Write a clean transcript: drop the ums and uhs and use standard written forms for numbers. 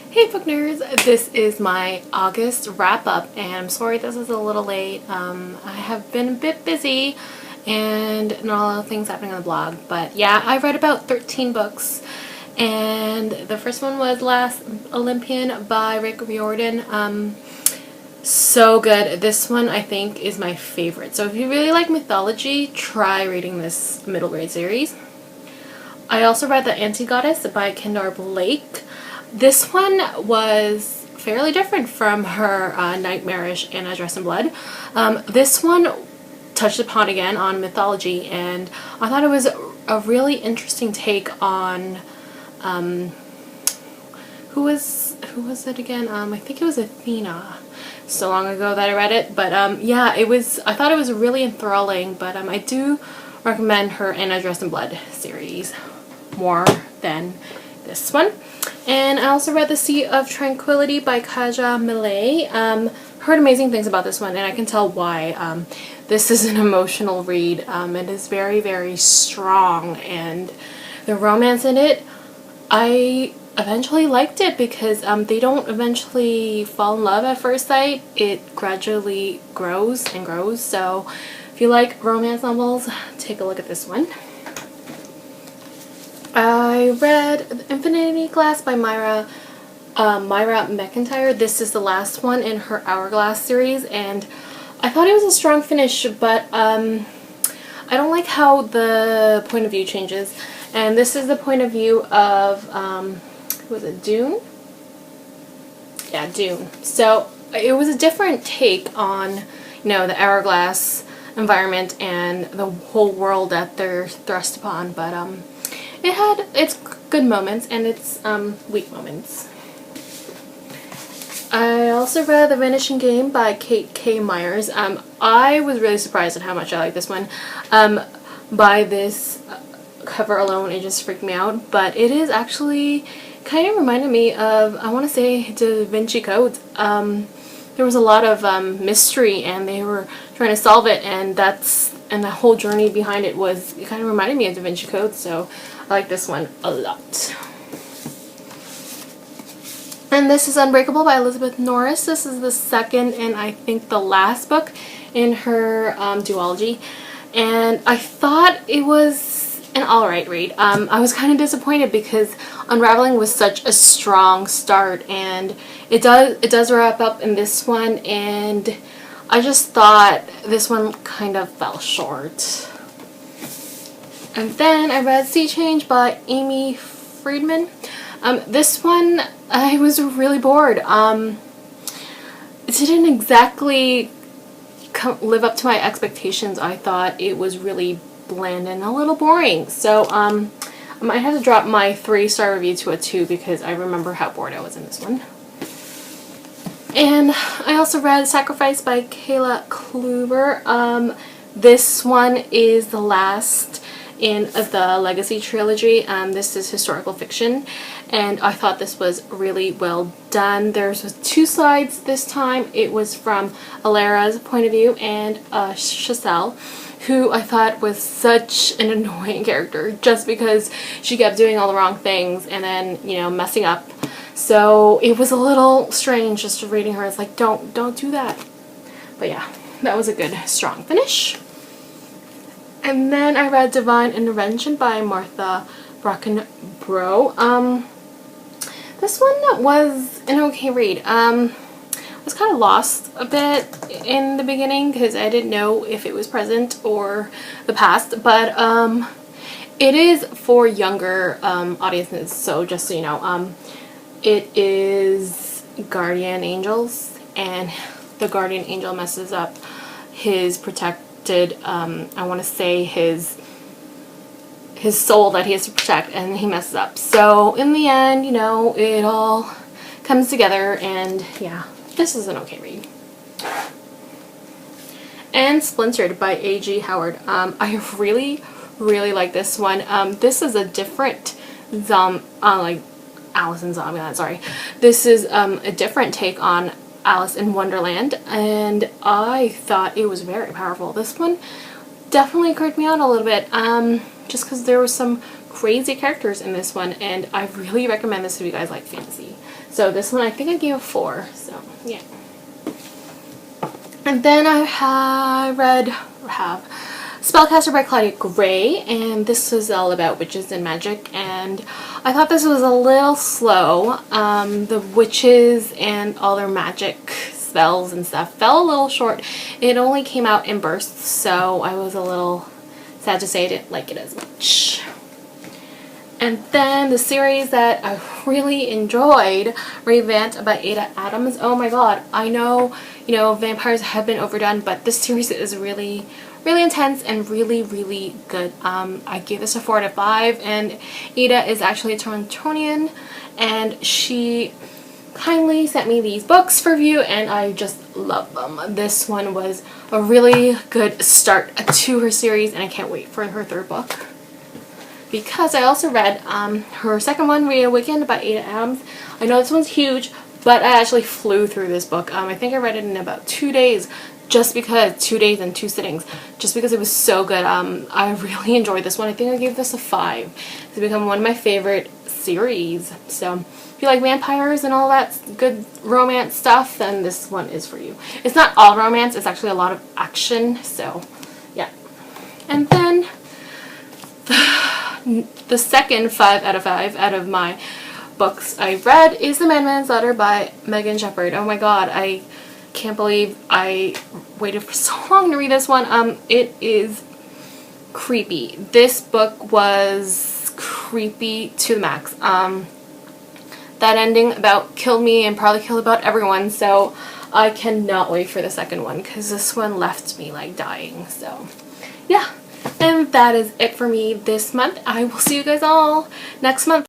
Hey book nerds, this is my August wrap up and I'm sorry this is a little late. I have been a bit busy and not a lot of things happening on the blog, but yeah, I read about 13 books and the first one was Last Olympian by Riordan. So good. This one I think is my favorite. So if you really like mythology, try reading this middle grade series. I also read The Anti-Goddess by Kendare Blake. This one was fairly different from her nightmarish Anna Dressed in Blood. This one touched upon again on mythology, and I thought it was a really interesting take on who was it again? I think it was Athena. So long ago that I read it, but yeah, I thought it was really enthralling. But I do recommend her Anna Dressed in Blood series more than this one. And I also read The Sea of Tranquility by Katja, Millay. Heard amazing things about this one, and I can tell why. This is an emotional read. It is very, very strong, and the romance in it, I eventually liked it because they don't eventually fall in love at first sight. It gradually grows and grows. So if you like romance novels, take a look at this one. I read Infinityglass by Myra McEntire. This is the last one in her Hourglass series, and I thought it was a strong finish, but I don't like how the point of view changes. And this is the point of view of, was it Dune? Yeah, Dune. So it was a different take on, you know, the Hourglass environment and the whole world that they're thrust upon, but it had its good moments and its weak moments. I also read The Vanishing Game by Kate K. Myers. I was really surprised at how much I liked this one. By this cover alone, it just freaked me out, but it is actually kind of reminded me of, I want to say, Da Vinci Code. There was a lot of mystery and they were trying to solve it, and the whole journey behind it kind of reminded me of Da Vinci Code, so I like this one a lot. And this is Unbreakable by Elizabeth Norris. This is the second and I think the last book in her duology, and I thought it was an alright read. I was kind of disappointed because Unraveling was such a strong start, and it does wrap up in this one, and I just thought this one kind of fell short. And then I read Sea Change by Aimee Friedman. This one, I was really bored. It didn't exactly live up to my expectations. I thought it was really bland and a little boring. So I might have to drop my 3-star review to a 2 because I remember how bored I was in this one. And I also read Sacrifice by Cayla, Kluver. This one is the last in the Legacy trilogy. This is historical fiction, and I thought this was really well done. There's 2 sides this time. It was from Alara's point of view and Chazelle, who I thought was such an annoying character just because she kept doing all the wrong things and then, you know, messing up. So it was a little strange just reading her. It's like, don't do that. But yeah, that was a good strong finish. And then I read Divine Intervention by Martha Brockenbrough. This one was an okay read. I was kind of lost a bit in the beginning because I didn't know if it was present or the past, but it is for younger audiences, so just so you know. It is guardian angels, and the guardian angel messes up his I want to say his soul that he has to protect, and he messes up. So in the end, you know, it all comes together, and yeah, this is an okay read. And Splintered by A.G. Howard. I really like this one. This is a different like Alice in Zombieland, sorry. This is a different take on Alice in Wonderland, and I thought it was very powerful. This one definitely creeped me out a little bit, just because there were some crazy characters in this one, and I really recommend this if you guys like fantasy. So this one I think I gave a 4. So yeah. And then I have Spellcaster by Claudia Gray, and this was all about witches and magic, and I thought this was a little slow. The witches and all their magic spells and stuff fell a little short. It only came out in bursts, so I was a little sad to say I didn't like it as much. And then the series that I really enjoyed, ReVamped by Ada Adams. Oh my god, I know, you know, vampires have been overdone, but this series is really intense and really good. I gave this a 4 out of 5, and Ada is actually a Torontonian, and she kindly sent me these books for review, and I just love them. This one was a really good start to her series, and I can't wait for her 3rd book. Because I also read her 2nd one, ReAwakened by Ada Adams. I know this one's huge, but I actually flew through this book. I think I read it in about 2 days, just because, 2 days and 2 sittings, just because it was so good. I really enjoyed this one. I think I gave this a 5. It's become one of my favorite series. So if you like vampires and all that good romance stuff, then this one is for you. It's not all romance, it's actually a lot of action, so yeah. And then the second 5 out of 5 out of my books I read is The Madman's Daughter by Megan Shepherd. Oh my god, I can't believe I waited for so long to read this one. It is creepy. This book was creepy to the max. That ending about killed me and probably killed about everyone, so I cannot wait for the second one, because this one left me like dying. So yeah. And that is it for me this month. I will see you guys all next month.